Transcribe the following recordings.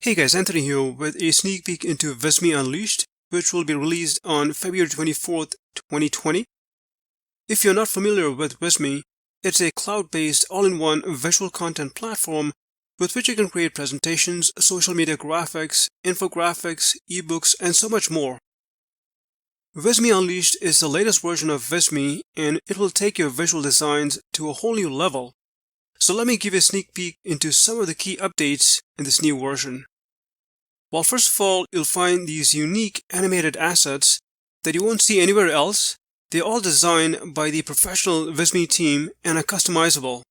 Hey guys, Anthony here with a sneak peek into Visme Unleashed, which will be released on February 24th, 2020. If you're not familiar with Visme, it's a cloud-based all-in-one visual content platform with which you can create presentations, social media graphics, infographics, ebooks, and so much more. Visme Unleashed is the latest version of Visme, and it will take your visual designs to a whole new level. So let me give you a sneak peek into some of the key updates in this new version. Well, first of all, you'll find these unique animated assets that you won't see anywhere else. They're all designed by the professional Visme team and are customizable.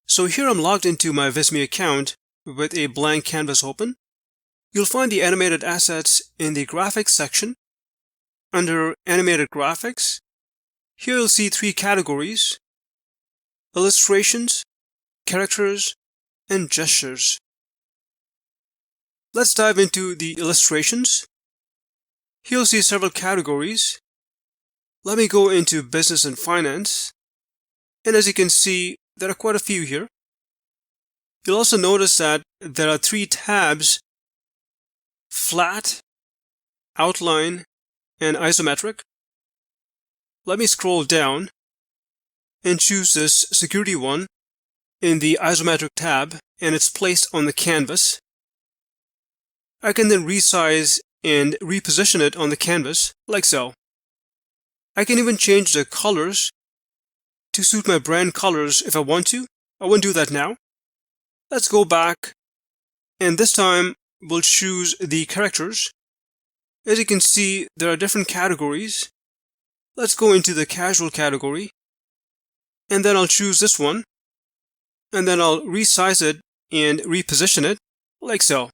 So here I'm logged into my Visme account with a blank canvas open. You'll find the animated assets in the graphics section. Under animated graphics, here you'll see three categories: illustrations, characters, and gestures. Let's dive into the illustrations. Here you'll see several categories. Let me go into business and finance. And as you can see, there are quite a few here. You'll also notice that there are three tabs: flat, outline, and isometric. Let me scroll down and choose this security one in the isometric tab, and it's placed on the canvas. I can then resize and reposition it on the canvas, like so. I can even change the colors to suit my brand colors if I want to. I won't do that now. Let's go back, and this time we'll choose the characters. As you can see, there are different categories. Let's go into the casual category, and then I'll choose this one, and then I'll resize it and reposition it, like so.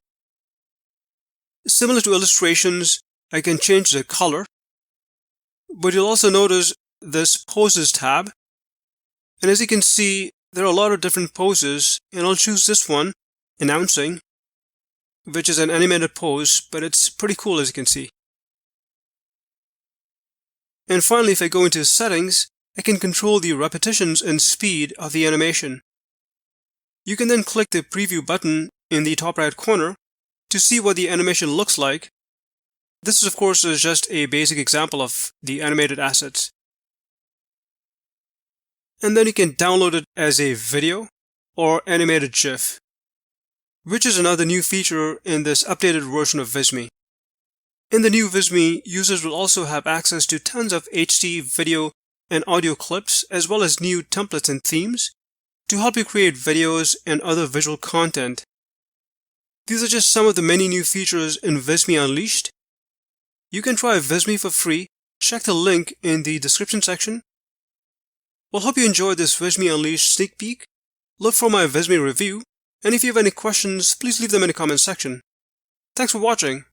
Similar to illustrations, I can change the color, but you'll also notice this poses tab. And as you can see, there are a lot of different poses, and I'll choose this one, announcing, which is an animated pose, but it's pretty cool as you can see. And finally, if I go into settings, I can control the repetitions and speed of the animation. You can then click the preview button in the top right corner to see what the animation looks like. This is, of course, just a basic example of the animated assets. And then you can download it as a video or animated GIF, which is another new feature in this updated version of Visme. In the new Visme, users will also have access to tons of HD video and audio clips, as well as new templates and themes to help you create videos and other visual content. These are just some of the many new features in Visme Unleashed. You can try Visme for free. Check the link in the description section. Well, hope you enjoyed this Visme Unleashed sneak peek. Look for my Visme review, and if you have any questions, please leave them in the comment section. Thanks for watching.